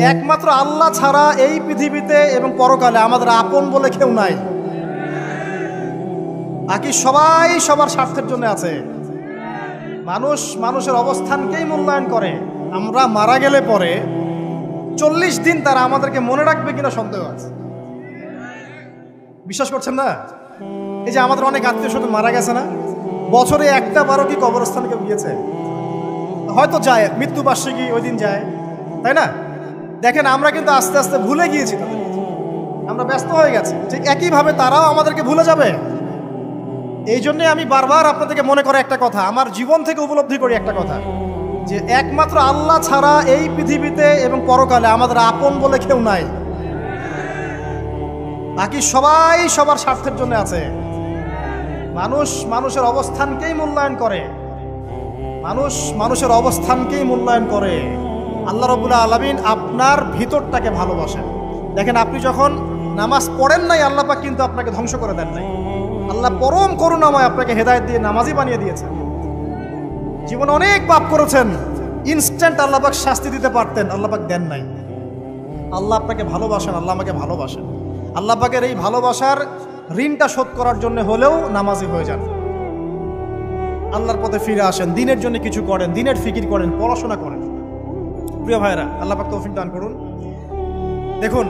একমাত্র আল্লাহ ছাড়া এই পৃথিবীতে এবং পরকালে আমাদের আপন বলে কেউ নাই। বাকি সবাই সবার স্বার্থের জন্য আছে। মানুষ মানুষের অবস্থানকেই মূল্যায়ন করে। আমরা মারা গেলে পরে 40 দিন তারা আমাদেরকে মনে রাখবে কিনা সন্দেহ আছে। বিশ্বাস করছেন না? এই যে আমাদের অনেক আত্মীয় স্বজন মারা গেছে না, বছরে একটা বারো কি কবরস্থানে কেউ গিয়েছে? হয়তো যায়, মৃত্যুবার্ষিকী ওই দিন যায়, তাই না? দেখেন আমরা কিন্তু আস্তে আস্তে ভুলে গিয়েছি তাদের, আমরা ব্যস্ত হয়ে গেছি। ঠিক একইভাবে তারাও আমাদেরকে ভুলে যাবে। এই জন্যে আমি বারবার আপনাদেরকে মনে করে একটা কথা, আমার জীবন থেকে উপলব্ধি করি একটা কথা, যে একমাত্র আল্লাহ ছাড়া এই পৃথিবীতে এবং পরকালে আমাদের আপন বলে কেউ নাই। বাকি সবাই সবার স্বার্থের জন্য আছে। মানুষ মানুষের অবস্থানকেই মূল্যায়ন করে। মানুষ মানুষের অবস্থানকেই মূল্যায়ন করে। আল্লাহ রাব্বুল আলামিন আপনার ভিতরটাকে ভালোবাসেন। দেখেন আপনি যখন নামাজ পড়েন নাই, আল্লাহ পাক কিন্তু আপনাকে ধ্বংস করে দেন নাই। আল্লাহ পরম করুণাময় আপনাকে হেদায়েত দিয়ে নামাজি বানিয়ে দিয়েছেন। জীবনে অনেক পাপ করেছেন, ইনস্ট্যান্ট আল্লাহ পাক শাস্তি দিতে পারতেন, আল্লাহ পাক দেন নাই। আল্লাহ আপনাকে ভালোবাসেন, আল্লাহ আমাকে ভালোবাসেন। আল্লাহ পাকের এই ভালোবাসার ঋণটা শোধ করার জন্য হলেও নামাজি হয়ে যান, আল্লাহর পথে ফিরে আসেন, দিনের জন্য কিছু করেন, দিনের ফিকির করেন, পড়াশোনা করেন। প্রিয় ভাইরা, আল্লাহ পাক তৌফিক দান করুন। দেখুন,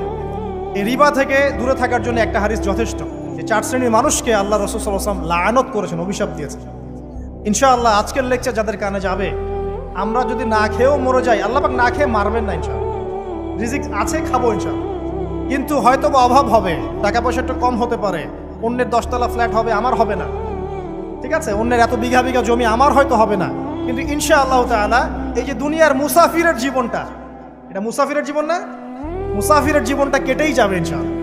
এই রিবা থেকে দূরে থাকার জন্য একটা হাদিস যথেষ্ট। যে 4 শ্রেণীর মানুষকে আল্লাহ রাসূল সাল্লাল্লাহু আলাইহি ওয়াসাল্লাম লাআনত করেছেন, অভিশাপ দিয়েছেন। ইনশাআল্লাহ আজকের লেকচার যাদের কানে যাবে, আমরা যদি না খেয়েও মরে যাই, আল্লাহ পাক না খেয়ে মারবেন না ইনশাআল্লাহ। রিজিক আছে, খাবো ইনশাআল্লাহ। কিন্তু হয়তো বা অভাব হবে, টাকা পয়সা একটু কম হতে পারে, অন্যের 10 তলা ফ্ল্যাট হবে, আমার হবে না, ঠিক আছে? অন্যের এত বিঘা বিঘা জমি আমার হয়তো হবে না। কিন্তু ইনশাআল্লাহ তাআলা এই যে দুনিয়ার মুসাফিরের জীবনটা, এটা মুসাফিরের জীবন না? মুসাফিরের জীবনটা কেটেই যাবে ইনশাআল্লাহ।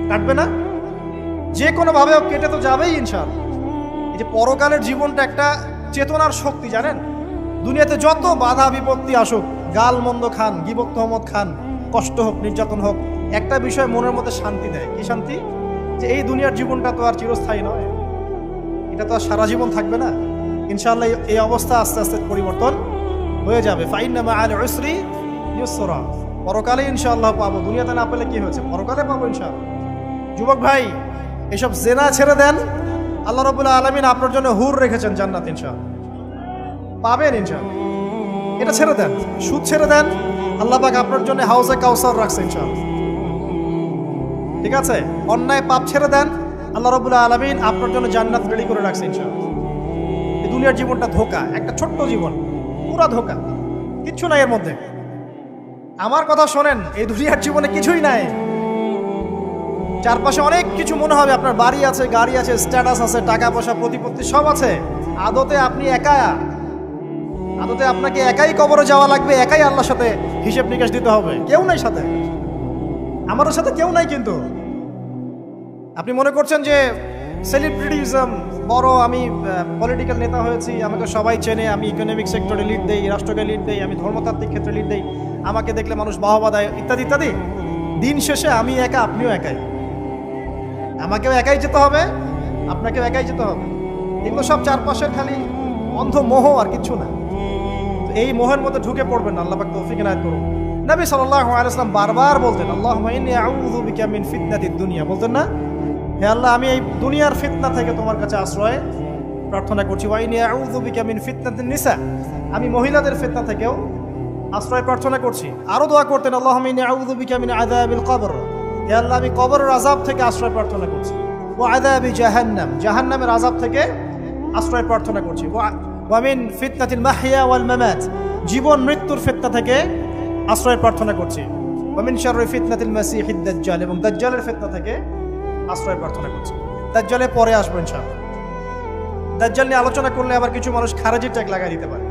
কাটবে না? যে কোনোভাবে কেটে তো যাবেই ইনশাআল্লাহ। এই যে পরকালের জীবনটা একটা চেতনার শক্তি, জানেন? দুনিয়াতে যত বাধা বিপত্তি আসুক, গাল মন্দ খান, গীবত তহমত খান, কষ্ট হোক, নির্যাতন হোক, একটা বিষয় মনের মধ্যে শান্তি দেয়। কি শান্তি? যে এই দুনিয়ার জীবনটা তো আর চিরস্থায়ী নয়, এটা তো আর সারা জীবন থাকবে না। ইনশাআল্লাহ এই অবস্থা আস্তে আস্তে পরিবর্তন হয়ে যাবে। ফাইন্না মাআল উসরি ইউসরা, পরকালে ইনশাআল্লাহ পাবো। দুনিয়াতে না পেলে কি হয়েছে, পরকালে পাবো ইনশাআল্লাহ। যুবক ভাই, এসব জেনা ছেড়ে দেন, আল্লাহ রাব্বুল আলামিন আপনার জন্য হুর রেখেছেন জান্নাত, ইনশাআল্লাহ পাবেন ইনশাআল্লাহ। এটা ছেড়ে দেন, সুদ ছেড়ে দেন, আল্লাহ পাক আপনার জন্য হাউজে কাউসার রাখছে ইনশাআল্লাহ, ঠিক আছে? অন্যায় পাপ ছেড়ে দেন, আল্লাহ রাব্বুল আলামিন আপনার জন্য জান্নাত রেডি করে রাখছে ইনশাআল্লাহ। এই দুনিয়ার জীবনটা ধোঁকা, একটা ছোট্ট জীবন, পুরা ধোঁকা, কিচ্ছু নাই এর মধ্যে। আমার কথা শোনেন, এই দুনিয়ার জীবনে কিছুই নাই। চারপাশে অনেক কিছু মনে হবে, আপনার বাড়ি আছে, গাড়ি আছে, স্ট্যাটাস আছে, টাকা পয়সা, প্রতিপত্তি সব আছে। আদতে আপনি একা, আদতে আপনাকে একাই কবরে যাওয়া লাগবে, একাই আল্লাহর সাথে হিসেব নিকাশ দিতে হবে। কেউ নাই সাথে, আমারও সাথে কেউ নাই। কিন্তু আপনি মনে করছেন যে সেলিব্রিটিজম, বড় আমি পলিটিক্যাল নেতা হয়েছি, আমাকে সবাই চেনে, আমি ইকোনমিক সেক্টরে লিড দেই, রাষ্ট্রকে লিড দেই, আমি ধর্মতাত্ত্বিক ক্ষেত্রে লিড দেই, আমাকে দেখলে মানুষ বাহবা দেয়, ইত্যাদি ইত্যাদি। দিন শেষে আমি একা, আপনিও একাই, আমাকেও একাই যেতে হবে, আপনাকেও একাই যেতে হবে। এগুলো সব চারপাশের খালি অন্ধ মোহ, আর কিছু না। এই মোহের মধ্যে ঢুকে পড়বেন না, আল্লাহ পাক তৌফিক ইনায়াত করুন। নবী সাল্লাল্লাহু আলাইহি ওয়াসাল্লাম বারবার বলতেন, আল্লাহুম্মা ইন্নী আউযু বিকা মিন ফিতনাতিদ দুনিয়া, বলতেন না? হে আল্লাহ, আমি এই দুনিয়ার ফিতনা থেকে তোমার কাছে আশ্রয় প্রার্থনা করছি। ওয়া ইন্নী আউযু বিকা মিন ফিতনাতিন নিসা, আমি মহিলাদের ফিতনা থেকেও আশ্রয় প্রার্থনা করছি। আরো দোয়া করতেন, আল্লাহুম্মা ইন্নী আউযু বিকা মিন আযাবিল কবর, হে আল্লাহ, আমি কবরের আযাব থেকে আশ্রয় প্রার্থনা করছি। ওয়া আযাবি জাহান্নাম, জাহান্নামের আযাব থেকে আশ্রয় প্রার্থনা করছি। ওয়া মিন ফিতনাতিল মাহইয়া ওয়াল মামাত, জীবন মৃত্যুর ফিতনা থেকে আশ্রয় প্রার্থনা করছি। ওয়া মিন শাররি ফিতনাতিল মাসিহিদ দাজ্জাল, এবং দাজ্জালের ফিতনা থেকে আশ্রয় প্রার্থনা করছি। দাজ্জালে পরে আসবো ইনশাআল্লাহ। দাজ্জাল নিয়ে আলোচনা করলে আবার কিছু মানুষ খারাজির ট্যাগ লাগাই দিতে পারে,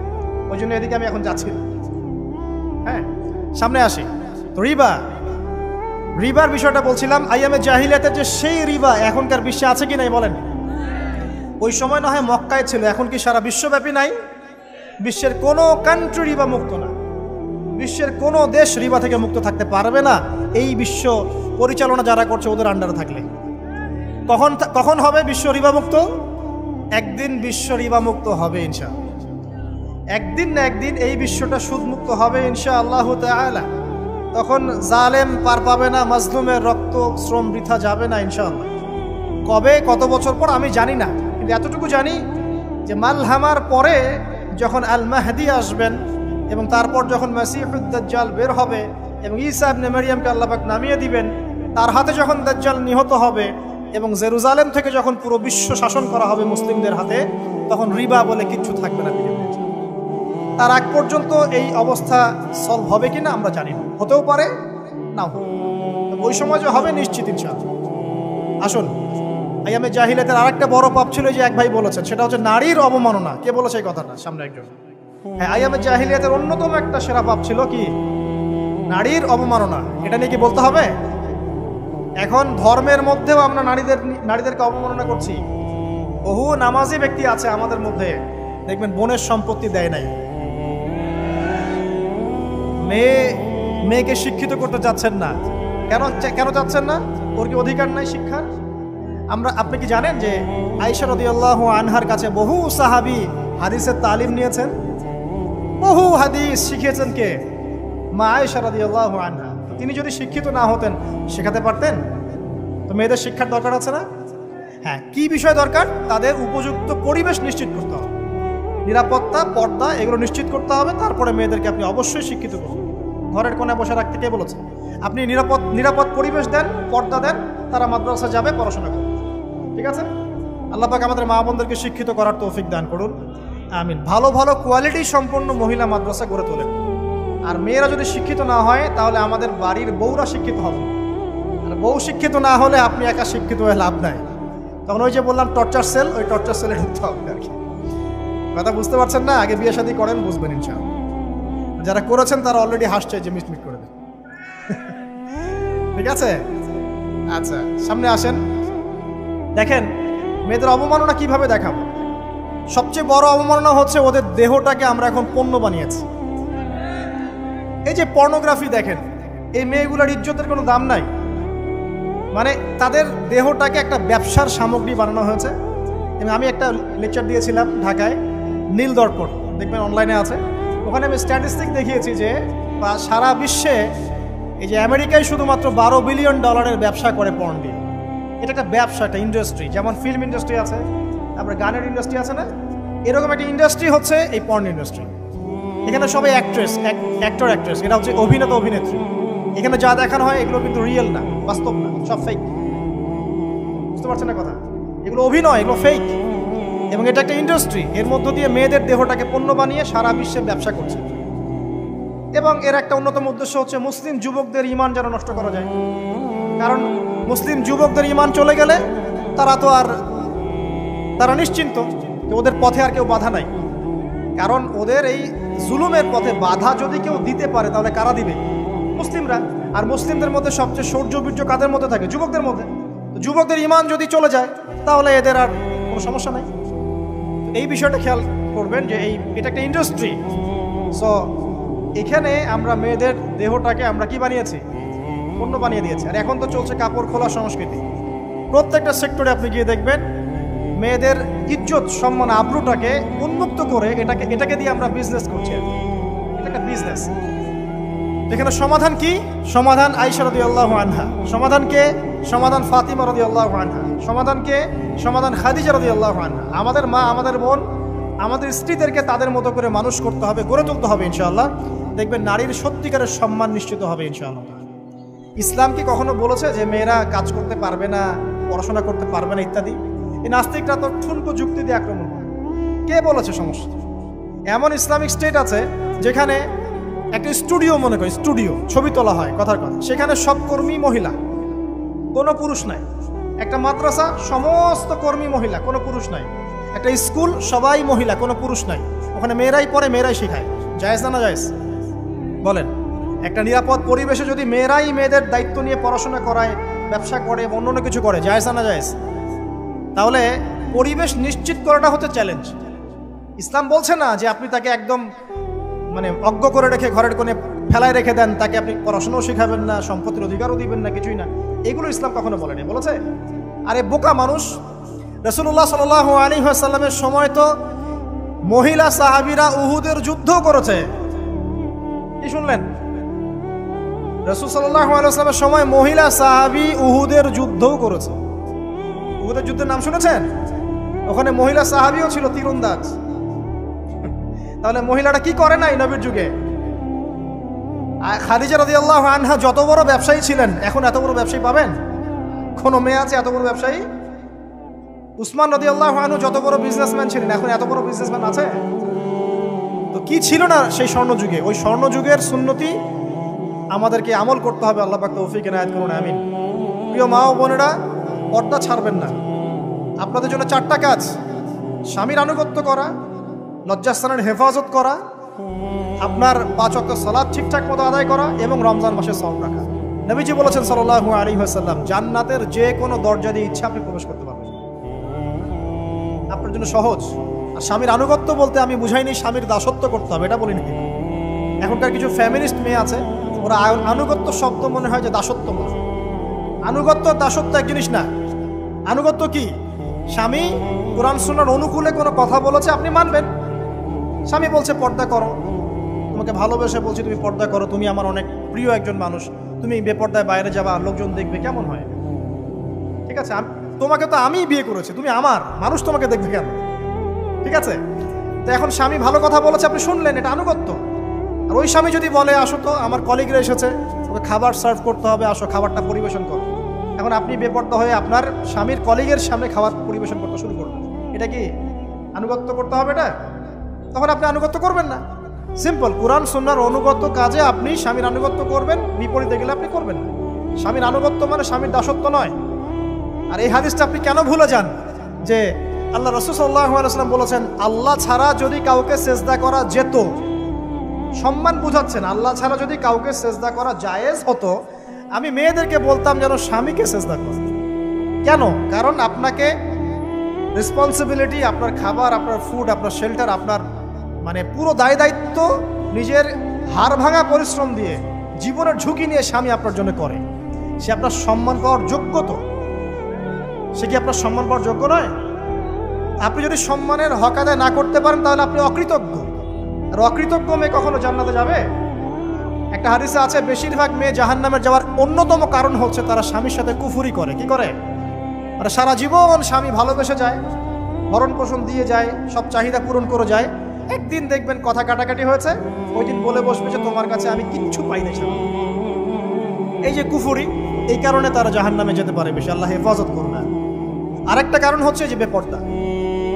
ওই জন্য এদিকে আমি এখন যাচ্ছি না। হ্যাঁ, সামনে আসি। তো রিবার বিষয়টা বলছিলাম। আইয়ামে জাহিলিয়াতের যে সেই রিবা এখনকার বিশ্বে আছে কি নাই বলেন? ওই সময় না হয় মক্কায় ছিল, এখন কি সারা বিশ্বব্যাপী নাই? বিশ্বের কোনো কান্ট্রি রিবা মুক্ত না, বিশ্বের কোনো দেশ রিবা থেকে মুক্ত থাকতে পারবে না, এই বিশ্ব পরিচালনা যারা করছে ওদের আন্ডারে থাকলে। কখন হবে বিশ্ব রিবা মুক্ত? একদিন বিশ্ব রিবা মুক্ত হবে ইনশাআল্লাহ। একদিন না একদিন এই বিশ্বটা সুদ মুক্ত হবে ইনশাআল্লাহু তাআলা। তখন জালেম পার পাবে না, মাজলুমের রক্ত শ্রম বৃথা যাবে না ইনশাআল্লাহ। কবে কত বছর পর আমি জানি না, কিন্তু এতটুকু জানি যে মালহামার পরে যখন আল মাহদি আসবেন এবং তারপর যখন মাসিহুদ দাজ্জাল বের হবে এবং ঈসা ইবনে মারইয়ামকে আল্লাহ পাক নামিয়ে দিবেন, তার হাতে যখন দাজ্জাল নিহত হবে এবং জেরুজালেম থেকে যখন পুরো বিশ্ব শাসন করা হবে মুসলিমদের হাতে, তখন রিবা বলে কিচ্ছু থাকবে না পৃথিবীতে। তার আগ পর্যন্ত এই অবস্থা সলভ হবে কিনা আমরা জানি না, হতেও পারে নাও হবে। ওই সময় যে হবে নিশ্চিত ইনশাআল্লাহ। আসুন, আইয়ামে জাহিলিয়াতের আরেকটা বড় পাপ ছিল যে এক ভাই বলেছেন, সেটা হচ্ছে নারীর অবমাননা। কে বলেছে এই কথাটা? সামনে একজন। হ্যাঁ, আইয়ামে জাহিলিয়াতের অন্যতম একটা সেরা পাপ ছিল কি? নারীর অবমাননা। এটা নিয়ে কি বলতে হবে? এখন ধর্মের মধ্যেও আমরা নারীদেরকে অবমাননা করছি। বহু নামাজি ব্যক্তি আছে আমাদের মধ্যে, দেখবেন বোনের সম্পত্তি দেয় নাই, মেয়েকে শিক্ষিত করতে চাচ্ছেন না। কেন চাচ্ছেন না? ওর কি অধিকার নাই শিক্ষার? আপনি কি জানেন যে আয়েশা রাদিয়াল্লাহু আনহার কাছে বহু সাহাবী হাদিসের তালিম নিয়েছেন, বহু হাদিস শিখিয়েছেন কে? মা আয়েশা রাদিয়াল্লাহু আনহা। তিনি যদি শিক্ষিত না হতেন শেখাতে পারতেন? তো মেয়েদের শিক্ষার দরকার আছে না? হ্যাঁ, কি বিষয় দরকার? তাদের উপযুক্ত পরিবেশ নিশ্চিত করতে হবে, নিরাপত্তা, পর্দা এগুলো নিশ্চিত করতে হবে। তারপরে মেয়েদেরকে আপনি অবশ্যই শিক্ষিত করুন। ঘরের কোণায় বসে রাখতে কে বলেছে? আপনি নিরাপদ পরিবেশ দেন, পর্দা দেন, তারা মাদ্রাসা যাবে, পড়াশোনা করবে। ঠিক আছে? আল্লাহ পাক আমাদের মা বোনদেরকে শিক্ষিত করার তৌফিক দান করুন, আমিন। ভালো ভালো কোয়ালিটি সম্পন্ন মহিলা মাদ্রাসা গড়ে তোলেন। আর মেয়েরা যদি শিক্ষিত না হয় তাহলে আমাদের বাড়ির বউরা শিক্ষিত হবে। আর বউ শিক্ষিত না হলে আপনি একা শিক্ষিত হয়ে লাভ নাই। তখন ওই যে বললাম টর্চার সেল, ওই টর্চার সেলে ঢুকতে হবে আর কি। কথা বুঝতে পারছেন না? আগে বিয়ে শাদী করেন, বুঝবেন ইনশাআল্লাহ। যারা করেছেন তারা অলরেডি হাসছে যে মিটমিট করে দেন। ঠিক আছে? আচ্ছা, সামনে আসেন। দেখেন মেয়েদের অবমাননা কিভাবে দেখাবো। সবচেয়ে বড় অবমাননা হচ্ছে ওদের দেহটাকে আমরা এখন পণ্য বানিয়েছি। এই যে পর্নোগ্রাফি দেখেন, এই মেয়েগুলোর ইজ্জতের কোনো দাম নাই। মানে তাদের দেহটাকে একটা ব্যবসার সামগ্রী বানানো হয়েছে। এবং আমি একটা লেকচার দিয়েছিলাম ঢাকায়, নীল দর্পণ, দেখবেন অনলাইনে আছে। ওখানে আমি স্ট্যাটিস্টিক দেখিয়েছি যে সারা বিশ্বে এই যে আমেরিকায় শুধুমাত্র $12 বিলিয়ন ব্যবসা করে পর্ন দিয়ে। এটা একটা ব্যবসা, একটা ইন্ডাস্ট্রি। যেমন ফিল্ম ইন্ডাস্ট্রি আছে, তারপরে গানের ইন্ডাস্ট্রি আছে না, এরকম একটা ইন্ডাস্ট্রি হচ্ছে এই পর্ন ইন্ডাস্ট্রি। এখানে সবাই অ্যাক্টর অ্যাক্ট্রেস, এটা হচ্ছে অভিনেতা অভিনেত্রী। এখানে যা দেখানো হয় এগুলো কিন্তু রিয়েল না, বাস্তব না, সব ফেক। বুঝতে পারছেন না কথা? এগুলো অভিনয়, এগুলো ফেক। এবং এটা একটা ইন্ডাস্ট্রি, এর মধ্য দিয়ে মেয়েদের দেহটাকে পণ্য বানিয়ে সারা বিশ্বে ব্যবসা করছে। এবং এর একটা অন্যতম উদ্দেশ্য হচ্ছে মুসলিম যুবকদের ঈমান যেন নষ্ট করা যায়। কারণ মুসলিম যুবকদের ঈমান চলে গেলে তারা নিশ্চিন্ত যে ওদের পথে আর কেউ বাধা নাই। কারণ ওদের এই জুলুমের পথে বাধা যদি কেউ দিতে পারে তাহলে কারা দিবে? মুসলিমরা। আর মুসলিমদের মধ্যে সবচেয়ে শৌর্য বীর্য কাদের মধ্যে থাকে? যুবকদের মধ্যে। যুবকদের ঈমান যদি চলে যায় তাহলে এদের আর কোনো সমস্যা নাই। এই বিষয়টা খেয়াল করবেন যে এটা একটা ইন্ডাস্ট্রি। সো এখানে আমরা মেয়েদের দেহটাকে আমরা কি বানিয়েছি? পণ্য বানিয়ে দিয়েছি। আর এখন তো চলছে কাপড় খোলা সংস্কৃতি। প্রত্যেকটা সেক্টরে আপনি গিয়ে দেখবেন মেয়েদের ইজ্জত, সম্মান, আব্রুটাকে উন্মুক্ত করে এটাকে দিয়ে আমরা বিজনেস করছি। এটা একটা বিজনেস। এখানে সমাধান কি? সমাধান আয়েশা রাদিয়াল্লাহু আনহা। সমাধানকে সমাধান ফাতিমা রাদিয়াল্লাহু আনহা। সমাধানকে সমাধান খাদিজা রাদিয়াল্লাহু আনহা। আমাদের মা, আমাদের বোন, আমাদের স্ত্রীদেরকে তাদের মতো করে মানুষ করতে হবে, গড়ে তুলতে হবে ইনশাআল্লাহ। দেখবেন নারীর সত্যিকারের সম্মান নিশ্চিত হবে ইনশাআল্লাহ। ইসলাম কি কখনো বলেছে যে মেয়েরা কাজ করতে পারবে না, পড়াশোনা করতে পারবে না ইত্যাদি? এই নাস্তিকরা তো ঠুনকো যুক্তি দিয়ে আক্রমণ করে। কে বলেছে সমস্যা? এমন ইসলামিক স্টেট আছে যেখানে একটা স্টুডিও, মনে করি স্টুডিও, ছবি তোলা হয়, কথার কথা, সেখানে সব কর্মী মহিলা, কোনো পুরুষ নাই। একটা মাদ্রাসা, সমস্ত কর্মী মহিলা, কোনো পুরুষ নাই। একটা স্কুল, সবাই মহিলা, কোনো পুরুষ নাই। ওখানে মেয়েরাই পড়ে, মেয়েরাই শেখায়। জায়েজ না জায়েজ বলেন? একটা নিরাপদ পরিবেশে যদি মেয়েরাই মেয়েদের দায়িত্ব নিয়ে পড়াশোনা করায়, ব্যবসা করে, অন্য কিছু করে, জায়েজ না জায়েজ? তাহলে পরিবেশ নিশ্চিত করাটা হচ্ছে চ্যালেঞ্জ। ইসলাম বলছে না যে আপনি তাকে একদম অজ্ঞ করে রেখে ঘরের কোণে ফেলায় রেখে দেন, তাকে আপনি পড়াশোনাও শেখাবেন না, সম্পত্তির অধিকারও দিবেন না, কিছুই না। এগুলো ইসলাম কখনো বলেনি। বলেছে? আরে বোকা মানুষ! রাসূলুল্লাহ সাল্লাল্লাহু আলাইহি ওয়াসাল্লামের সময় তো মহিলা সাহাবীরা উহুদের যুদ্ধ করেছে। কি শুনলেন? রাসূল সাল্লাল্লাহু আলাইহি ওয়াসাল্লামের সময় মহিলা সাহাবী উহুদের যুদ্ধও করেছে। উহুদের যুদ্ধের নাম শুনেছেন? ওখানে মহিলা সাহাবীও ছিল তীরন্দাজ। তাহলে মহিলাটা কি করে নাই নবীর যুগে? খাদিজা রাদিয়াল্লাহু আনহা যত বড় ব্যবসায়ী ছিলেন, এখন এত বড় ব্যবসায়ী পাবেন? কোনো মেয়ে আছে এত বড় ব্যবসায়ী? উসমান রাদিয়াল্লাহু আনহু যত বড় বিজনেসম্যান ছিলেন, এখন এত বড় বিজনেসম্যান আছে? তো কি ছিল না সেই স্বর্ণযুগে? ওই স্বর্ণযুগের সুন্নতি আমাদেরকে আমল করতে হবে। আল্লাহ পাক তৌফিক এনায়েত করুন, আমিন। প্রিয় মা ও বোনেরা, পর্দা ছাড়বেন না। আপনাদের জন্য 4টা কাজ: স্বামীর আনুগত্য করা, লজ্জাস্থানের হেফাজত করা, আপনার 5 ওয়াক্ত সালাত ঠিকঠাক মতো আদায় করা এবং রমজান মাসে সওম রাখা। নবীজি বলেছেন সাল্লাল্লাহু আলাইহি ওয়াসাল্লাম, জান্নাতের যে কোনো দরজা দিয়ে ইচ্ছা আপনি প্রবেশ করতে পারবেন। আপনার জন্য সহজ। আর স্বামীর আনুগত্য বলতে আমি বুঝাইনি স্বামীর দাসত্ব করতে হবে, এটা বলিনি। এখনকার কিছু ফ্যামিলিস্ট মেয়ে আছে, ওরা আনুগত্য শব্দ মনে হয় যে দাসত্ব বলে। আনুগত্য দাসত্ব এক জিনিস না। আনুগত্য কি? স্বামী কোরআন সুন্নাহর অনুকূলে কোনো কথা বলেছে, আপনি মানবেন। স্বামী বলছে পর্দা করো, তোমাকে ভালোবেসে বলছি তুমি পর্দা করো, তুমি আমার অনেক প্রিয় একজন মানুষ, তুমি বেপর্দায় বাইরে যাবা, লোকজন দেখবে, কেমন হয়? ঠিক আছে, তোমাকে তো আমি বিয়ে করেছি, তুমি আমার মানুষ, তোমাকে দেখবে কেন? ঠিক আছে, তো এখন স্বামী ভালো কথা বলেছে, আপনি শুনলেন, এটা আনুগত্য। আর ওই স্বামী যদি বলে আসো তো আমার কলিগরা এসেছে, ওকে খাবার সার্ভ করতে হবে, আসো খাবারটা পরিবেশন করো, এখন আপনি বেপর্দা হয়ে আপনার স্বামীর কলিগের সামনে খাবার পরিবেশন করতে শুরু করবেন, এটা কি আনুগত্য করতে হবে? এটা তখন আপনি আনুগত্য করবেন না। সিম্পল, কোরআন সুন্নাহর অনুগত কাজে আপনি স্বামীর আনুগত্য করবেন, বিপরীতে গেলে আপনি করবেন না। স্বামীর আনুগত্য মানে স্বামীর দাসত্ব নয়। আর এই হাদিসটা আপনি কেন ভুলে যান যে আল্লাহ রাসূল সাল্লাল্লাহু আলাইহি ওয়াসাল্লাম বলেছেন, আল্লাহ ছাড়া যদি কাউকে সেজদা করা যেত, সম্মান বুঝাচ্ছেন, আল্লাহ ছাড়া যদি কাউকে সেজদা করা জায়েজ হতো, আমি মেয়েদেরকে বলতাম যেন স্বামীকে সেজদা করে। কেন? কারণ আপনাকে রেসপন্সিবিলিটি, আপনার খাবার, আপনার ফুড, আপনার শেল্টার, আপনার মানে পুরো দায় দায়িত্ব নিজের হাড় ভাঙা পরিশ্রম দিয়ে, জীবনের ঝুঁকি নিয়ে স্বামী আপনার জন্য করে। সে আপনার সম্মান পাওয়ার যোগ্য তো? সে কি আপনার সম্মান পাওয়ার যোগ্য নয়? আপনি যদি সম্মানের হক আদায় না করতে পারেন তাহলে আপনি অকৃতজ্ঞ। আর অকৃতজ্ঞ মেয়ে কখনো জান্নাতে যাবে? একটা হাদিসে আছে, বেশিরভাগ মেয়ে জাহান্নামের যাওয়ার অন্যতম কারণ হচ্ছে তারা স্বামীর সাথে কুফরি করে। কি করে? মানে সারা জীবন স্বামী ভালোবেসে যায়, ভরণ পোষণ দিয়ে যায়, সব চাহিদা পূরণ করে যায়, একদিন দেখবেন কথা কাটাকাটি হয়েছে, ওই দিন বলে বসবে যে তোমার কাছে আমি কিচ্ছু পাই না। এই যে কুফরি, এই কারণে তারা জাহান্নামে যেতে পারে বেশি। আল্লাহ হেফাজত করুন। আরেকটা কারণ হচ্ছে যে বেপর্দা।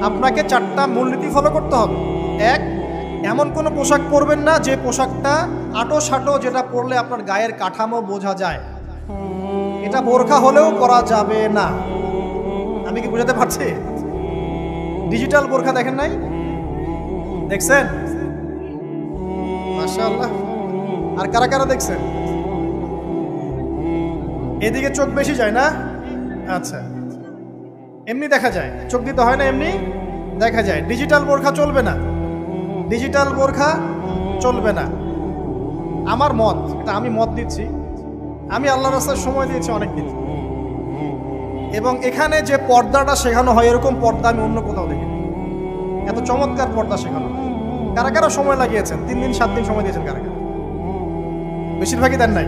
আপনাকে 4টা মূলনীতি ফলো করতে হবে। 1, এমন কোনো পোশাক পরবেন না যে পোশাকটা আটো সাটো, যেটা পরলে আপনার গায়ের কাঠামো বোঝা যায়। এটা বোরখা হলেও পরা যাবে না। আমি কি বুঝাতে পারছি? ডিজিটাল বোরখা দেখেন নাই? দেখছেন? মাশাআল্লাহ। আর কারা কারা দেখছেন? এদিকে চোখ বেশি যায় না? আচ্ছা, এমনি দেখা যায়, চোখ দিতে হয় না, এমনি দেখা যায়। ডিজিটাল বোরখা চলবে না, ডিজিটাল বোরখা চলবে না। আমার মত, এটা আমি মত দিচ্ছি, আমি আল্লাহর রাস্তায় সময় দিয়েছি অনেকদিন, এবং এখানে যে পর্দাটা শেখানো হয় এরকম পর্দা আমি অন্য কোথাও দেখিনি। এত চমৎকার পর্দা শেখানো হয়। কারা কারা সময় লাগিয়েছেন? 3 দিন 7 দিন সময় দিয়েছেন কারা কারা? বেশিরভাগই দেন নাই,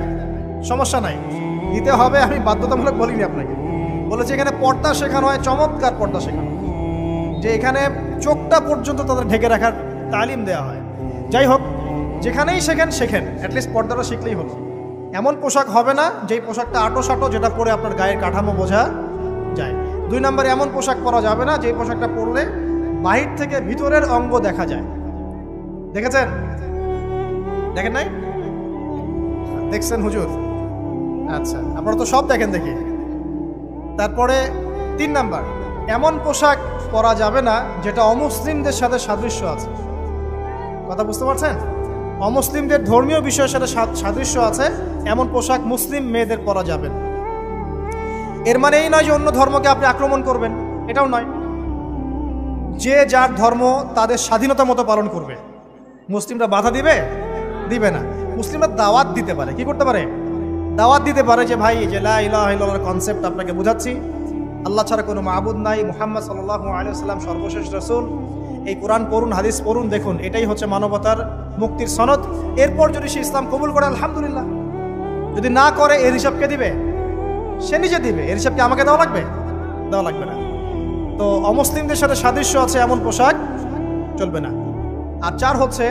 সমস্যা নাই, দিতে হবে। আমি বাধ্যতামূলক বলিনি আপনাকে, বলেছি এখানে পর্দা শেখানো হয়, চমৎকার পর্দা শেখানো হয়, যে এখানে চোখটা পর্যন্ত তাদের ঢেকে রাখার তালিম দেওয়া হয়। যাই হোক, যেখানেই শেখেন অ্যাটলিস্ট পর্দাটা শিখলেই হলো। এমন পোশাক হবে না যেই পোশাকটা আটো সাটো, যেটা পরে আপনার গায়ের কাঠামো বোঝা যায়। 2 নম্বরে এমন পোশাক পরা যাবে না যেই পোশাকটা পরলে বাহির থেকে ভিতরের অঙ্গ দেখা যায়। দেখেছেন? দেখেন নাই? দেখছেন হুজুর? আচ্ছা, আপনারা তো সব দেখেন দেখি। তারপরে 3 নাম্বার, এমন পোশাক পরা যাবে না যেটা অমুসলিমদের সাথে সাদৃশ্য আছে। কথা বুঝতে পারছেন? অমুসলিমদের ধর্মীয় বিষয়ের সাথে সাদৃশ্য আছে এমন পোশাক মুসলিম মেয়েদের পরা যাবে না। এর মানে এই নয় যে অন্য ধর্মকে আপনি আক্রমণ করবেন, এটাও নয়। যে যার ধর্ম তাদের স্বাধীনতা মতো পালন করবে। মুসলিমরা বাধা দিবে? দিবে না। মুসলিমরা দাওয়াত দিতে পারে। কি করতে পারে? দাওয়াত দিতে পারে যে ভাই, যে লা ইলাহা ইল্লাল্লাহর কনসেপ্ট আপনাকে বুঝাচ্ছি, আল্লাহ ছাড়া কোনো মাবুদ নাই, মুহাম্মদ সাল্লাল্লাহু আলাইহি ওয়াসাল্লাম সর্বশেষ রাসূল, এই কোরআন পড়ুন, হাদিস পড়ুন, দেখুন এটাই হচ্ছে মানবতার মুক্তির সনদ। এরপর যদি সে ইসলাম কবুল করে আলহামদুলিল্লাহ, যদি না করে এর হিসাব কে দিবে? সে নিজে দিবে। এর হিসাব কি আমাকে দেওয়া লাগবে? দেওয়া লাগবে না। তো অমুসলিমদের সাথে সাদৃশ্য আছে এমন পোশাক চলবে না। আর 4 হচ্ছে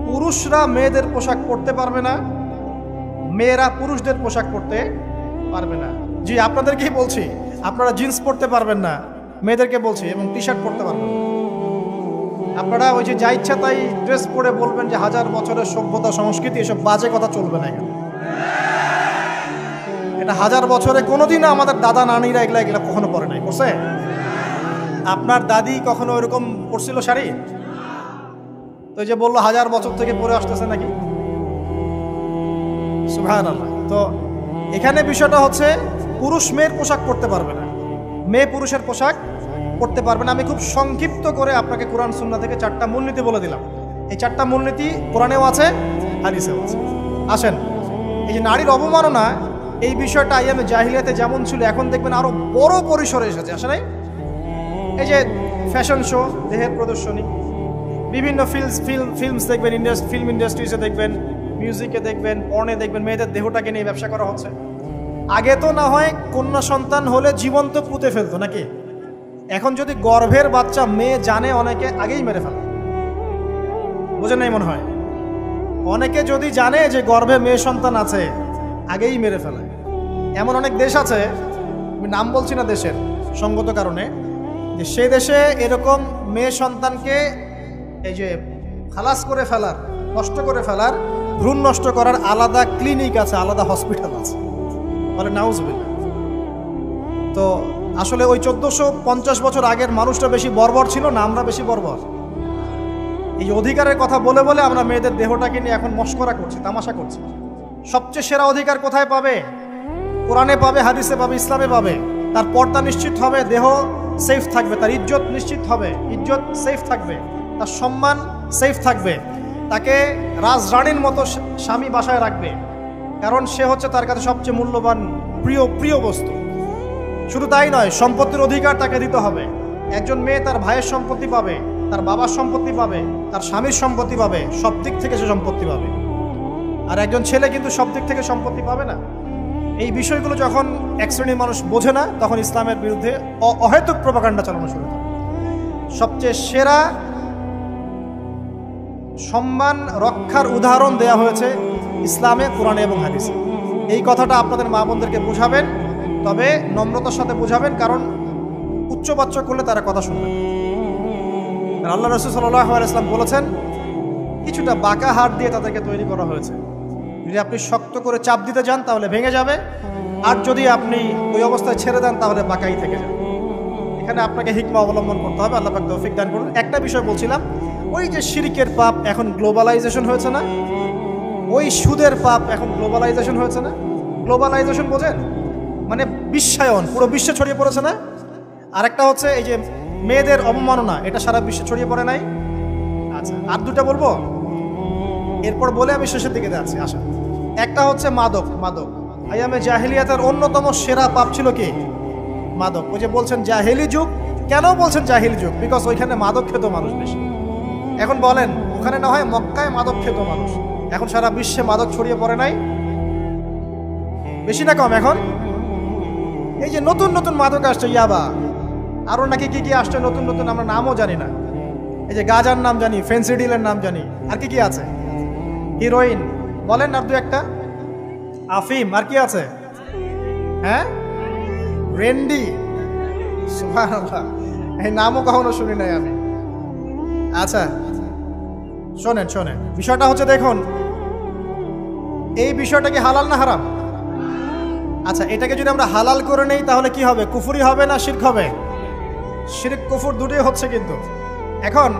পুরুষরা মেয়েদের পোশাক পরতে পারবে না, মেয়েরা পুরুষদের পোশাক পরতে পারবে না। জি, আপনাদেরকেই বলছি, আপনারা জিন্স পরতে পারবেন না, মেয়েদেরকে বলছি, এবং টি শার্ট পরতে পারবেন না। আপনারা ওই যে যা ইচ্ছা তাই ড্রেস পরে বলবেন যে 1000 বছরের সভ্যতা সংস্কৃতি, এসব বাজে কথা চলবে না এখানে। এটা 1000 বছরে কোনোদিনও আমাদের দাদা নানিরা এগুলা কখনো পরে নাই। পরছে? আপনার দাদি কখনো ওইরকম পরছিল শাড়ি? তো যে বললো 1000 বছর থেকে পরে আসতেছে নাকি? সুবহানাল্লাহ। তো এখানে বিষয়টা হচ্ছে পুরুষ মেয়ের পোশাক পরতে পারবে না, মেয়ে পুরুষের পোশাক পরতে পারবে না। আমি খুব সংক্ষিপ্ত করে আপনাকে কোরআন সুন্নাহ থেকে 4টা মূলনীতি বলে দিলাম। এই 4টা মূলনীতি কোরআনেও আছে, হাদিসেও আছে। আসেন, এই যে নারীর অবমাননা, এই বিষয়টা আইয়ামে জাহিলিয়াতে যেমন ছিল, এখন দেখবেন আরো বড় পরিসরে এসেছে। আসে নাই? এই যে ফ্যাশন শো, দেহের প্রদর্শনী, বিভিন্ন ফিল্মস দেখবেন, ফিল্ম ইন্ডাস্ট্রিজে দেখবেন, মিউজিকে দেখবেন, পর্নে দেখবেন, মেয়েদের দেহটাকে নিয়ে ব্যবসা করা হচ্ছে। আগে তো না হয় কন্যা সন্তান হলে জীবন্ত পুঁতে ফেলতো নাকি? এখন যদি গর্ভের বাচ্চা মেয়ে জানে, অনেকে আগেই মেরে ফেলে। বুঝেন নাই মনে হয়? অনেকে যদি জানে যে গর্ভে মেয়ে সন্তান আছে, আগেই মেরে ফেলে। এমন অনেক দেশ আছে, আমি নাম বলছি না দেশের সঙ্গত কারণে, যে সেই দেশে এরকম মেয়ে সন্তানকে এই যে খালাস করে ফেলার, নষ্ট করে ফেলার, ভ্রূণ নষ্ট করার আলাদা ক্লিনিক আছে, আলাদা হসপিটাল আছে। বলে নাউজুবিল্লাহ। তো আসলে ওই 1450 বছর আগের মানুষটা বেশি বর্বর ছিল না আমরা বেশি বর্বর? এই অধিকারের কথা বলে বলে আমরা মেয়েদের দেহটাকে নিয়ে এখন মস্করা করছি, তামাশা করছি। সবচেয়ে সেরা অধিকার কোথায় পাবে? কোরআনে পাবে, হাদিসে পাবে, ইসলামে পাবে। তার পর্দা নিশ্চিত হবে, দেহ সেফ থাকবে, তার ইজ্জত নিশ্চিত হবে, ইজ্জত সেফ থাকবে, তার সম্মান সেফ থাকবে, তাকে রাজরানীর মতো স্বামী বাসায় রাখবে, কারণ সে হচ্ছে তার কাছে সবচেয়ে মূল্যবান প্রিয় বস্তু। শুধু তাই নয়, সম্পত্তির অধিকার তাকে দিতে হবে। একজন মেয়ে তার ভাইয়ের সম্পত্তি পাবে, তার বাবার সম্পত্তি পাবে, তার স্বামীর সম্পত্তি পাবে, সব দিক থেকে সে সম্পত্তি পাবে। আর একজন ছেলে কিন্তু সব দিক থেকে সম্পত্তি পাবে না। এই বিষয়গুলো যখন এক শ্রেণীর মানুষ বোঝে না, তখন ইসলামের বিরুদ্ধে অহেতুক প্রপাগান্ডা চালানো শুরু করে। সবচেয়ে সেরা সম্মান রক্ষার উদাহরণ দেয়া হয়েছে ইসলামে, কোরআনে এবং হাদিসে। এই কথাটা আপনাদের মা বোনদেরকে বুঝাবেন, তবে নম্রতার সাথে বুঝাবেন, কারণ উচ্চবাচ্য করলে তারা কথা শুনবে। আল্লাহ রাসূল সাল্লাল্লাহু আলাইহি ওয়াসাল্লাম বলেছেন, কিছুটা বাঁকা হাত দিয়ে তাদেরকে তৈরি করা হয়েছে। যদি আপনি শক্ত করে চাপ দিতে যান তাহলে ভেঙে যাবে, আর যদি আপনি ওই অবস্থায় ছেড়ে দেন তাহলে বাঁকাই থেকে যাবে। এখানে আপনাকে হিকমা অবলম্বন করতে হবে। আল্লাহ পাক তৌফিক দান করুন। একটা বিষয় বলছিলাম, ওই যে শিরকের পাপ এখন গ্লোবালাইজেশন হয়েছে না, ওই সুদের পাপ এখন গ্লোবালাইজেশন হয়েছে না। গ্লোবালাইজেশন বোঝেন? মানে বিশ্বায়ন, পুরো বিশ্বে ছড়িয়ে পড়েছে না। আর একটা হচ্ছে এই যে মেয়েদের অবমাননা, এটা সারা বিশ্বে ছড়িয়ে পড়ে নাই? আচ্ছা, আর দুটা বলবো, এরপর বলে আমি শেষের দিকে যাচ্ছি। আচ্ছা, একটা হচ্ছে মাদক। আইয়ামে জাহিলিয়াতের অন্যতম সেরা পাপ ছিল কি? মাদক। ওই যে বলছেন জাহিলি যুগ, কেন বলছেন জাহিলি যুগ? বিকজ ওইখানে মাদক খেত মানুষ বেশি। এখন বলেন, ওখানে না হয় মক্কায় মাদক খেত মানুষ, এখন সারা বিশ্বে মাদক ছড়িয়ে পড়ে নাই? বেশি না কম? এখন এই যে নতুন নতুন মাদক আসছে, ইয়াবা, আরো নাকি কি কি আসছে নতুন নতুন, আমরা নামও জানি না। এই যে গাজার নাম জানি, ফেন্সিডিলের নাম জানি, আর কি কি আছে? হিরোইন বলেন, আর দু একটা, আফিম, আর কি আছে? হ্যাঁ, রেন্ডি। সুবহানাল্লাহ, এই নামও কখনো শুনি নাই আমি। আচ্ছা শোনেন, বিষয়টা হচ্ছে, দেখুন এই বিষয়টা কি হালাল না হারাম? আচ্ছা, এটাকে যদি আমরা হালাল করে নেই তাহলে কি হবে? কুফরি হবে না শিরক হবে? শিরক কুফর দুটোই হচ্ছে। কিন্তু এখন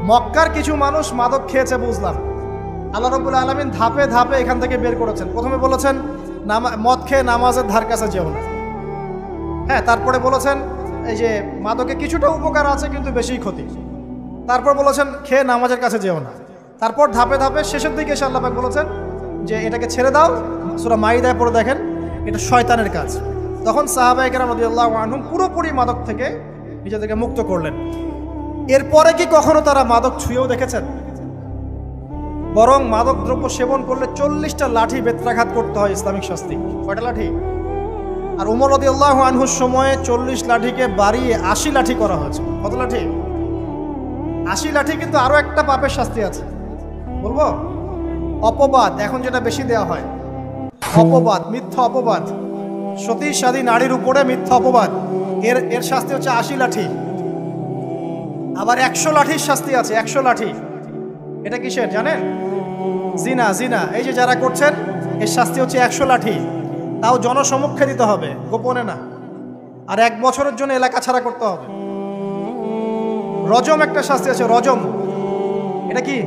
মক্কার কিছু মানুষ মাদক খেয়েছে বুঝলাম, আল্লাহ রাব্বুল আলামিন ধাপে ধাপে এখান থেকে বের করেছেন। প্রথমে বলেছেন মদ খেয়ে নামাজের ধার কাছে যেও না। হ্যাঁ, তারপরে বলেছেন এই যে মাদকে কিছুটা উপকার আছে কিন্তু বেশি ক্ষতি। তারপর বলেছেন খেয়ে নামাজের কাছে যেও না। তারপর ধাপে ধাপে শেষের দিকে এসে আল্লাহ পাক বলেছেন যে এটাকে ছেড়ে দাও। সূরা মাইদায় পড়ে দেখেন, এটা শয়তানের কাজ। তখন সাহাবায়ে কেরাম রাদিয়াল্লাহু আনহুম পুরোপুরি মাদক থেকে নিজেদেরকে মুক্ত করলেন। এরপরে কি কখনো তারা মাদক ছুঁয়েও দেখেছেন? বরং মাদকদ্রব্য সেবন করলে 40টা লাঠি বেত্রাঘাত করতে হয় ইসলামিক শাস্তি। কয়টা লাঠি? আর উমর রাদিয়াল্লাহু আনহুর সময়ে 40 লাঠিকে বাড়িয়ে 80 লাঠি করা হয়েছে। কত লাঠি? 80 লাঠি। কিন্তু আরো একটা পাপের শাস্তি আছে, বলবো? অপবাদ। এখন যেটা বেশি দেওয়া হয়, অপবাদ, মিথ্যা অপবাদ। সতী সাদী নারীর উপরে মিথ্যা অপবাদ, এর শাস্তি হচ্ছে 80 লাঠি। আবার 100 লাঠির শাস্তি আছে। 100 লাঠি। এটা কিসের জানেন? জিনা। জিনা এই যে যারা করছেন, এর শাস্তি হচ্ছে 100 লাঠি। তাও জনসমক্ষে দিতে হবে, গোপনে না। আর 1 বছরের জন্য এলাকা ছাড়া করতে হবে। রজম একটা শাস্তি আছে, রজম। এটা কি?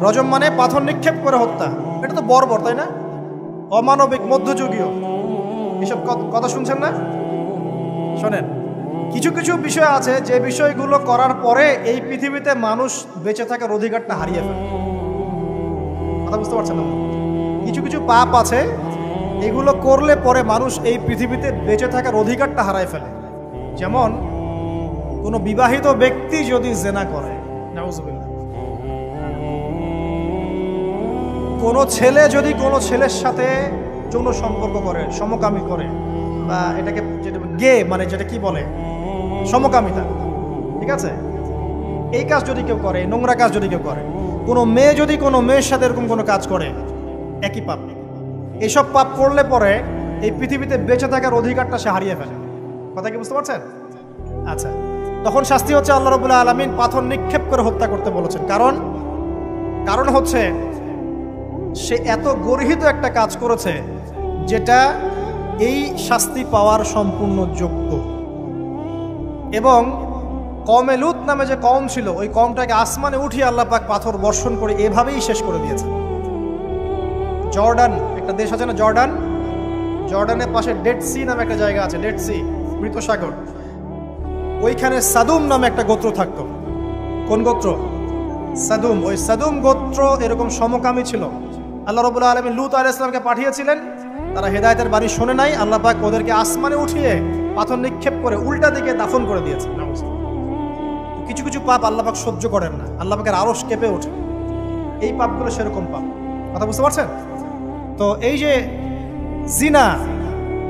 রজম মানে পাথর নিক্ষেপ করে হত্যা। এটা তো বর্বর, তাই না? অমানবিক, মধ্যযুগীয়। এসব কথা শুনছেন না? শোনেন, কিছু কিছু বিষয় আছে যে বিষয়গুলো করার পরে এই পৃথিবীতে মানুষ বেঁচে থাকার অধিকারটা হারিয়ে ফেলে। কথা বুঝতে পারছেন না? কিছু কিছু পাপ আছে, এগুলো করলে পরে মানুষ এই পৃথিবীতে বেঁচে থাকার অধিকারটা হারায় ফেলে। যেমন কোনো বিবাহিত ব্যক্তি যদি জেনা করে, নাউজুবিল্লাহ। কোনো ছেলে যদি কোনো ছেলের সাথে যৌন সম্পর্ক করে, সমকামী করে, বা এটাকে যেটা গে মানে যেটা কি বলে, সমকামিতা, ঠিক আছে? এই কাজ যদি কেউ করে, নোংরা কাজ যদি কেউ করে, কোনো মেয়ে যদি কোনো মেয়ের সাথে এরকম কোনো কাজ করে, একই পাপ। এসব পাপ করলে পরে এই পৃথিবীতে বেঁচে থাকার অধিকারটা সে হারিয়ে ফেলে। কথা কি বুঝতে পারছেন? আচ্ছা, তখন শাস্তি হচ্ছে আল্লাহ রাব্বুল আলামিন পাথর নিক্ষেপ করে হত্যা করতে বলেছেন। কারণ হচ্ছে সে এত গর্হিত একটা কাজ করেছে যেটা এই শাস্তি পাওয়ার সম্পূর্ণ যোগ্য। এবং কওমে লূত নামে যে কওম ছিল, ওই কওমটাকে আসমানে উঠিয়ে আল্লাহ পাক পাথর বর্ষণ করে এভাবেই শেষ করে দিয়েছে। জর্ডান একটা দেশ আছে না, জর্ডান? জর্ডানের পাশে ডেড সি নামে একটা জায়গা আছে, ডেড সি, মৃত সাগর। ওইখানে সাদুম নামে একটা গোত্র থাকতো। কোন গোত্র? সাদুম। ওই সাদুম গোত্র এরকম সমকামী ছিল। আল্লাহ রাব্বুল আলামিন লূত আলাইহিস সালামকে পাঠিয়েছিলেন, তারা হেদায়েতের বাণী শোনে নাই। আল্লাহ পাক ওদেরকে আসমানে উঠিয়ে পাথর নিক্ষেপ করে উল্টা দিকে দাফন করে দিয়েছে। কিছু কিছু পাপ আল্লাহ পাক সহ্য করেন না, আল্লাহ পাকের আরশ কেঁপে ওঠে। এই পাপগুলো সেরকম পাপ। কথা বুঝতে পারছেন? তো এই যে জিনা,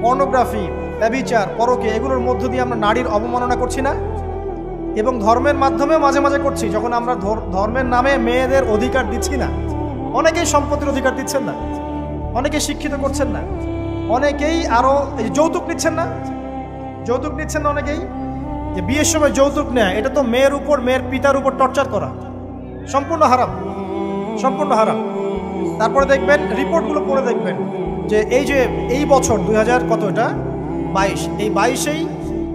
পর্নোগ্রাফি, ব্যভিচার, পরকে, এগুলোর মধ্য দিয়ে আমরা নারীর অবমাননা করছি না? এবং ধর্মের মাধ্যমেও মাঝে মাঝে করছি, যখন আমরা ধর্মের নামে মেয়েদের অধিকার দিচ্ছি না। অনেকেই সম্পত্তির অধিকার দিচ্ছেন না, অনেকে শিক্ষিত করছেন না, অনেকেই আরো যৌতুক নিচ্ছেন না। যৌতুক নিচ্ছেন না অনেকেই। যে বিয়ের সময় যৌতুক নেয়, এটা তো মেয়ের উপর, মেয়ের পিতার উপর টর্চার করা। সম্পূর্ণ হারাম, সম্পূর্ণ হারাম। তারপরে দেখবেন, রিপোর্টগুলো পড়ে দেখবেন যে এই বছর 2022, এই 22-এই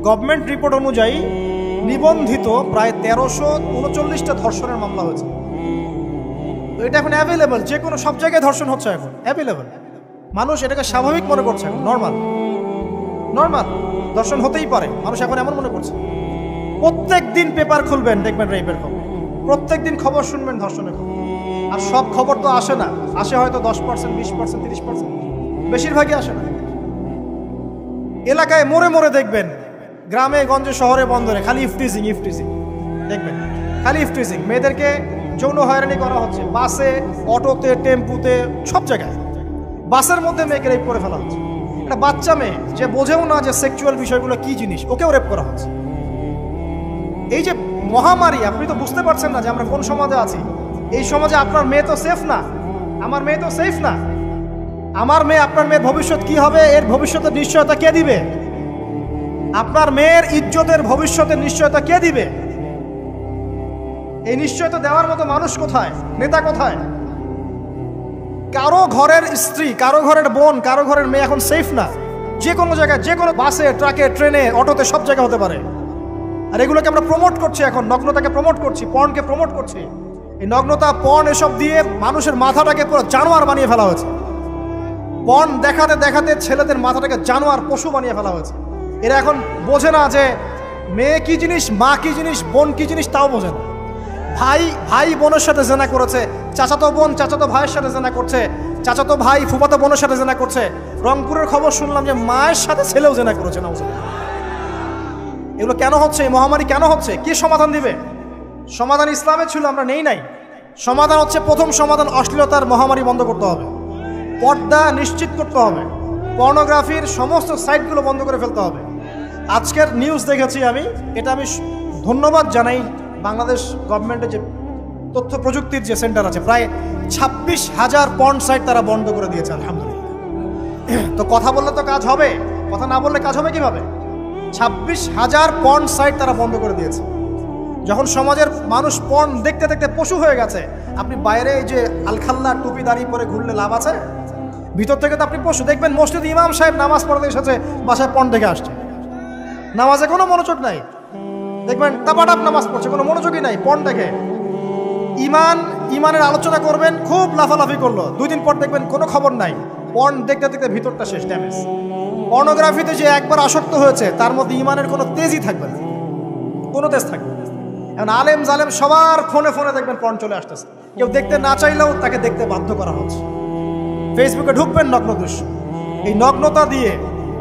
গভর্নমেন্ট রিপোর্ট অনুযায়ী নিবন্ধিত প্রায় 1339টা ধর্ষণের মামলা হয়েছে। তো এটা এখন অ্যাভেলেবল, যে কোনো সব জায়গায় ধর্ষণ হচ্ছে, এখন অ্যাভেলেবল। মানুষ এটাকে স্বাভাবিক মনে করছে, এখন নর্মাল। ধর্ষণ হতেই পারে, মানুষ এখন এমন মনে করছে। প্রত্যেক দিন পেপার খুলবেন, দেখবেন রেপের খবর। প্রত্যেক দিন খবর শুনবেন ধর্ষণের খবর। আর সব খবর তো আসে না, আসে হয়তো 10%, 20%, 30%, বেশিরভাগই আসে না। এলাকায় মোড়ে মোড়ে দেখবেন, গ্রামে গঞ্জে শহরে বন্দরে খালি ইফটিজিং দেখবেন, খালি ইফটিজিং। মেয়েদেরকে যৌন হয়রানি করা হচ্ছে, বাসে, অটোতে, টেম্পুতে, সব জায়গায়। বাসের মধ্যে মেয়েকে রেপ করে ফেলা হচ্ছে। একটা বাচ্চা মেয়ে যে বোঝেও না যে সেক্সুয়াল বিষয়গুলো কি জিনিস, ওকেও রেপ করা হচ্ছে। এই যে মহামারী, আপনি তো বুঝতে পারছেন না যে আমরা কোন সমাজে আছি। এই সমাজে আপনার মেয়ে তো সেফ না, আমার মেয়ে তো সেফ না। আমার মেয়ে, আপনার মেয়ের ভবিষ্যৎ কি হবে, এর ভবিষ্যতের নিশ্চয়তা কে দিবে? আপনার মেয়ের ইজ্জতের ভবিষ্যতের নিশ্চয়তা কে দিবে? এই নিশ্চয়তা দেওয়ার মতো মানুষ কোথায়, নেতা কোথায়? কারো ঘরের স্ত্রী, কারো ঘরের বোন, কারো ঘরের মেয়ে এখন সেফ না। যে কোনো জায়গায়, যে কোনো বাসে, ট্রাকে, ট্রেনে, অটোতে, সব জায়গায় হতে পারে। আর এগুলোকে আমরা প্রমোট করছি, এখন নগ্নতাকে প্রমোট করছি, পর্নকে প্রমোট করছি। এই নগ্নতা, পর্ন, এসব দিয়ে মানুষের মাথাটাকে পুরো জানোয়ার বানিয়ে ফেলা হয়েছে। পর্ন দেখাতে দেখাতে ছেলেদের মাথাটাকে জানোয়ার, পশু বানিয়ে ফেলা হয়েছে। এরা এখন বোঝে না যে মেয়ে কি জিনিস, মা কি জিনিস, বোন কি জিনিস, তাও বোঝে না। ভাই বোনের সাথে জেনা করেছে, চাচাতো বোন চাচাতো ভাইয়ের সাথে জেনা করছে, চাচাতো ভাই ফুফাতো বোনের সাথে জেনা করছে। রংপুরের খবর শুনলাম যে মায়ের সাথে ছেলেও জেনা করেছে। এগুলো কেন হচ্ছে? এই মহামারী কেন হচ্ছে? কি সমাধান দিবে? সমাধান ইসলামে ছিল, আমরা নেই নাই। সমাধান হচ্ছে, প্রথম সমাধান অশ্লীলতার মহামারী বন্ধ করতে হবে, পর্দা নিশ্চিত করতে হবে, পর্নোগ্রাফির সমস্ত সাইটগুলো বন্ধ করে ফেলতে হবে। আজকের নিউজ দেখেছি আমি, এটা আমি ধন্যবাদ জানাই বাংলাদেশ গভর্নমেন্টের যে তথ্য প্রযুক্তির যে সেন্টার আছে, প্রায় 26,000 পর্ন সাইট তারা বন্ধ করে দিয়েছে, আলহামদুলিল্লাহ। তো কথা বললে তো কাজ হবে, কথা না বললে কাজ হবে কিভাবে? 26,000 পর্ন সাইট তারা বন্ধ করে দিয়েছে। যখন সমাজের মানুষ পর্ন দেখতে দেখতে পশু হয়ে গেছে, আপনি বাইরে এই যে আলখাল্লা টুপি দাঁড়িয়ে পরে ঘুরলে লাভ আছে? ভিতর থেকে তো আপনি পশু। দেখবেন মসজিদ ইমাম সাহেব নামাজ পড়তে এসেছে, বাসায় পর্ন দেখে আসছে, নামাজে কোনো মনোযোগ নাই। দেখবেন টাপাটাপ নামাজ পড়ছে, কোনো মনোযোগই নাই, পর্ন দেখে। ইমানের আলোচনা করবেন, খুব লাফালাফি করলো, 2 দিন পর দেখবেন কোনো খবর নাই, পর্ন দেখতে দেখতে ভিতরটা শেষ, ড্যামেজ। পর্নোগ্রাফিতে যে একবার আসক্ত হয়েছে, তার মধ্যে ইমানের কোনো তেজই থাকবে না, কোনো তেজ থাকবে না। এখন আলেম জালেম সবার ফোনে ফোনে দেখবেন পর্ন চলে আসতেছে, কেউ দেখতে না চাইলেও তাকে দেখতে বাধ্য করা হচ্ছে। ফেসবুকে ঢুকবেন, নগ্ন দৃশ্য। এই নগ্নতা দিয়ে,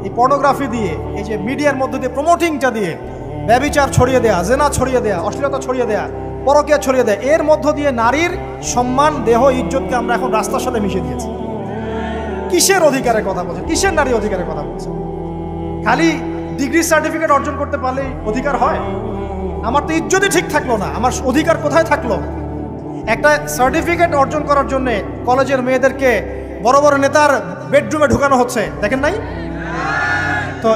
এই পর্নোগ্রাফি দিয়ে, এই যে মিডিয়ার মধ্যে দিয়ে প্রমোটিংটা দিয়ে ব্যভিচার ছড়িয়ে দেয়া, জেনা ছড়িয়ে দেয়া, অশ্লীলতা ছড়িয়ে দেয়া, পরকীয়া ছড়িয়ে দেয়, এর মধ্য দিয়ে নারীর সম্মান, দেহ, ইজ্জতকে আমরা এখন রাস্তার সাথে মিশিয়ে দিয়েছি। কিসের অধিকারের কথা বলছে? কিসের নারী অধিকারের কথা বলছে? খালি ডিগ্রি সার্টিফিকেট অর্জন করতে পারলেই অধিকার হয়? আমার তো ইজ্জতই ঠিক থাকলো না, আমার অধিকার কোথায় থাকলো? একটা সার্টিফিকেট অর্জন করার জন্য কলেজের মেয়েদেরকে বড় বড় নেতার বেডরুমে ঢুকানো হচ্ছে, দেখেন নাই? তো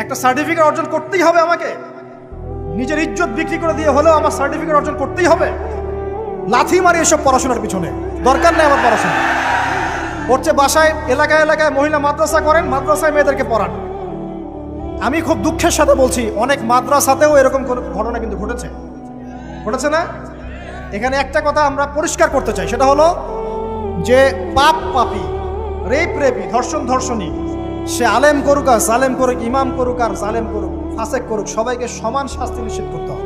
একটা সার্টিফিকেট অর্জন করতেই হবে আমাকে, নিজের ইজ্জত বিক্রি করে দিয়ে হলেও আমার সার্টিফিকেট অর্জন করতেই হবে। লাথি মারি এসব পড়াশোনার পিছনে, দরকার নেই আমার পড়াশোনা। পড়ছে বাসায়, এলাকায় এলাকায় মহিলা মাদ্রাসা করেন, মাদ্রাসায় মেয়েদেরকে পড়ান। আমি খুব দুঃখের সাথে বলছি, অনেক মাদ্রাসাতেও এরকম ঘটনা কিন্তু ঘটেছে না? এখানে একটা কথা আমরা পরিষ্কার করতে চাই, সেটা হলো যে পাপী, রেপি, ধর্ষণী, সে আলেম করুক আর জালেম করুক, ইমাম করুক আর জালেম করুক, ফাসেক করুক, সবাইকে সমান শাস্তি নিশ্চিত করতে হবে।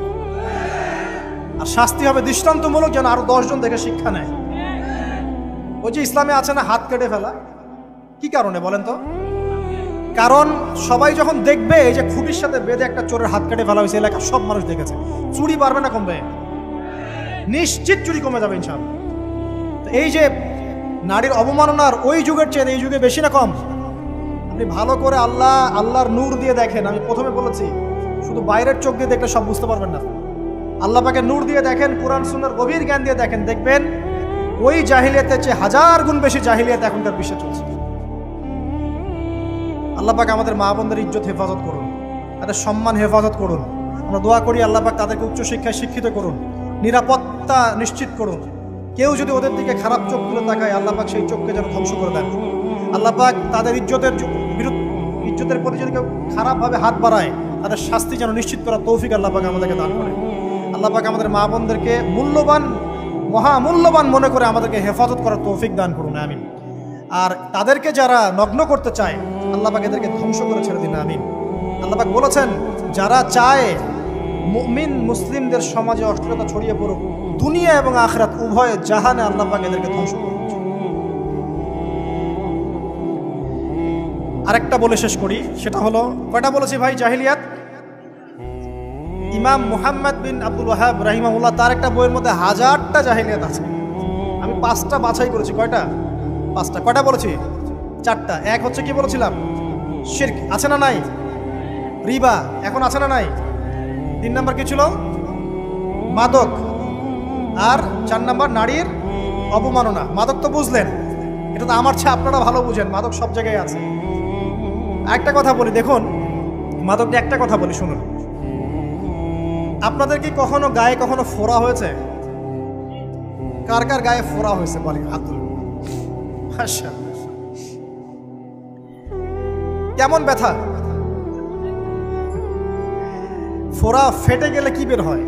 আর শাস্তি হবে দৃষ্টান্তমূলক, যেন আরো 10 জন দেখে শিক্ষা নেয়। ওই যে ইসলামে আছে না হাত কেটে ফেলা, কি কারণে বলেন তো? কারণ সবাই যখন দেখবে এই যে খুঁটির সাথে বেঁধে একটা চোরের হাত কেটে ফেলা হয়েছে, এলাকার সব মানুষ দেখেছে, চুরি বাড়বে না কমবে? নিশ্চিত চুরি কমে যাবে ইনশাআল্লাহ। তো এই যে নারীর অবমাননার ওই যুগের চেয়ে এই যুগে বেশি না কম? আপনি ভালো করে আল্লাহর নূর দিয়ে দেখেন। আমি প্রথমে বলেছি, শুধু বাইরের চোখ দিয়ে দেখলে সব বুঝতে পারবেন না। আল্লাহ পাকে নূর দিয়ে দেখেন, কোরআন সুন্নাহর গভীর জ্ঞান দিয়ে দেখেন, দেখবেন ওই জাহিলিয়াতের চেয়ে 1000 গুণ বেশি জাহিলিয়াত এখনকার বিশ্বে চলছে। আল্লাহ পাক আমাদের মা বোনদের ইজ্জত হেফাজত করুন, তাদের সম্মান হেফাজত করুন। আমরা দোয়া করি আল্লাহ পাক তাদেরকে উচ্চশিক্ষায় শিক্ষিত করুন, নিরাপত্তা নিশ্চিত করুন। কেউ যদি ওদের দিকে খারাপ চোখ তুলে তাকায়, আল্লাহ পাক সেই চোখকে যেন ধ্বংস করে দেন। আল্লাহ পাক তাদের ইজ্জতের প্রতি যদি কেউ খারাপভাবে হাত বাড়ায়, তাদের শাস্তি যেন নিশ্চিত করার তৌফিক আল্লাহ পাক আমাদেরকে দান করেন। আল্লাহ পাক আমাদের মা বোনদেরকে মহামূল্যবান মনে করে আমাদেরকে হেফাজত করার তৌফিক দান করুন, আমিন। আর তাদেরকে যারা নগ্ন করতে চায়, আল্লাহ পাক এদেরকে ধ্বংস করে ছেড়ে দিন, আমিন। আল্লাহ পাক বলেছেন, যারা চায় মুমিন মুসলিমদের সমাজে অশ্লীলতা ছড়িয়ে পড়ুক, দুনিয়া এবং আখিরাত উভয় জাহানে আল্লাহ পাক এদেরকে ধ্বংস করুন। আরেকটা বলে শেষ করি, সেটা হলো, কয়টা বলেছি ভাই জাহিলিয়াত? ইমাম মুহাম্মদ বিন আব্দুল ওয়াহাব রাহিমাহুল্লাহ, তার একটা বইয়ের মধ্যে 1000টা জাহিলিয়াত আছে। আমি 5টা বাছাই করেছি। কয়টা? 5টা। কয়টা বলেছি? 4টা। এক হচ্ছে কি বলেছিলাম? শিরক, আছে না নাই? রিবা এখন আছে না নাই? 3 নাম্বার কি ছিল? মাদক। আর 4 নাম্বার নারীর অবমাননা। মাদক তো বুঝলেন, এটা তো আমার চেয়ে আপনারা ভালো বুঝেন, মাদক সব জায়গায় আছে। একটা কথা বলি, দেখুন মাদক নিয়ে একটা কথা বলি, শুনুন। আপনাদের কি কখনো গায়ে কখনো ফোড়া হয়েছে? কার কার গায়ে ফোড়া হয়েছে বলি, হাত তুলুন। আচ্ছা, কেমন ব্যথা? ফোড়া ফেটে গেলে কি বের হয়?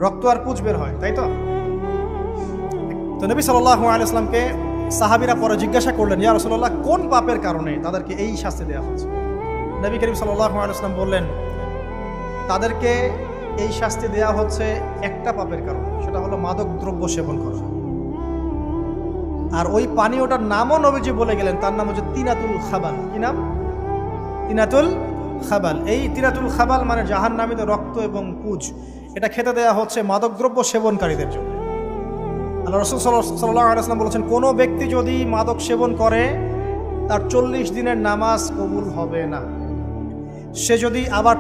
রক্ত আর পুঁজ বের হয়, তাই তো? তো নবী সাল্লাল্লাহু আলাইহি ওয়াসাল্লামকে সাহাবীরা পরে জিজ্ঞাসা করলেন, ইয়া রাসূলুল্লাহ, কোন পাপের কারণে তাদেরকে এই শাস্তি দেওয়া হচ্ছে? নবী করিম সাল্লাল্লাহু আলাইহি ওয়াসাল্লাম বললেন, তাদেরকে এই শাস্তি দেওয়া হচ্ছে একটা পাপের কারণে, সেটা হলো মাদক দ্রব্য সেবন করা। আর ওই পানীয়টার নামও নবীজি বলে গেলেন, তার নাম হচ্ছে তিনাতুল খাবাল। কি নাম? তিনাতুল খাবাল। এই তিনাতুল খাবাল মানে জাহান্নামীদের রক্ত এবং পুঁজ। এটা খেতে দেয়া হচ্ছে মাদকদ্রব্য সেবনকারীদের জন্য। আল্লাহ রাসূল সাল্লাল্লাহু আলাইহি ওয়াসাল্লাম বলেছেন, কোনো ব্যক্তি যদি মাদক সেবন করে তার 40 দিনের নামাজ কবুল হবে না। সে যদি আবার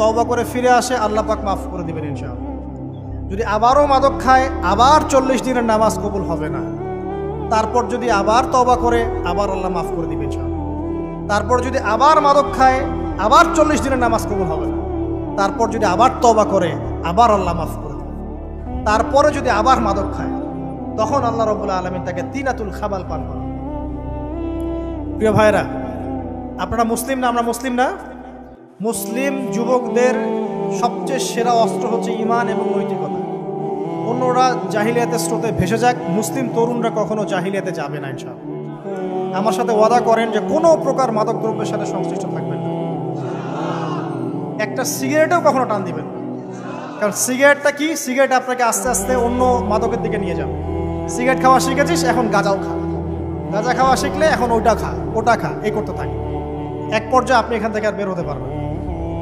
তওবা করে ফিরে আসে, আল্লাহ পাক মাফ করে দিবেন ইনশাআল্লাহ। যদি আবারও মাদক খায়, আবার 40 দিনের নামাজ কবুল হবে না। তারপর যদি আবার তওবা করে, আবার আল্লাহ মাফ করে দিবেন ইনশাআল্লাহ। তারপর যদি আবার মাদক খায়, আবার 40 দিনের নামাজ কবুল হবে না। তারপর যদি আবার তওবা করে, আবার আল্লাহ মাফ করে দিবেন। তারপরে যদি আবার মাদক খায়, তখন আল্লাহ রাব্বুল আলামিন তাকে তিনাতুল খাবাল পান করান। প্রিয় ভাইরা, আপনারা মুসলিম না? আমরা মুসলিম না? মুসলিম যুবকদের সবচেয়ে সেরা অস্ত্র হচ্ছে ঈমান এবং নৈতিকতা। অন্যরা জাহিলিয়াতের স্রোতে ভেসে যাক, মুসলিম তরুণরা কখনো জাহিলিয়াতে যাবে না ইনশাআল্লাহ। আমার সাথে ওয়াদা করেন যে কোনো প্রকার মাদক দ্রব্যের সাথে সংশ্লিষ্ট থাকবেন না। একটা সিগারেটেও কখনো টান দিবেন না। কারণ সিগারেটটা কি? সিগারেট আপনাকে আস্তে আস্তে অন্য মাদকের দিকে নিয়ে যাবে। সিগারেট খাওয়া শিখেছিস, এখন গাঁজাও খা। গাঁজা খাওয়া শিখলে এখন ওটা খা, এই করতে থাকে। এক পর্যায়ে আপনি এখান থেকে আর বের হতে পারবেন।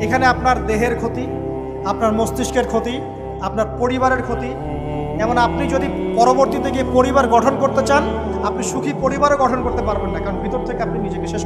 এখানে আপনার দেহের ক্ষতি, আপনার মস্তিষ্কের ক্ষতি, আপনার পরিবারের ক্ষতি। এমন আপনি যদি পরবর্তীতে গিয়ে পরিবার গঠন করতে চান, আপনি সুখী পরিবারও গঠন করতে পারবেন না, কারণ ভিতর থেকে আপনি নিজেকে শেষ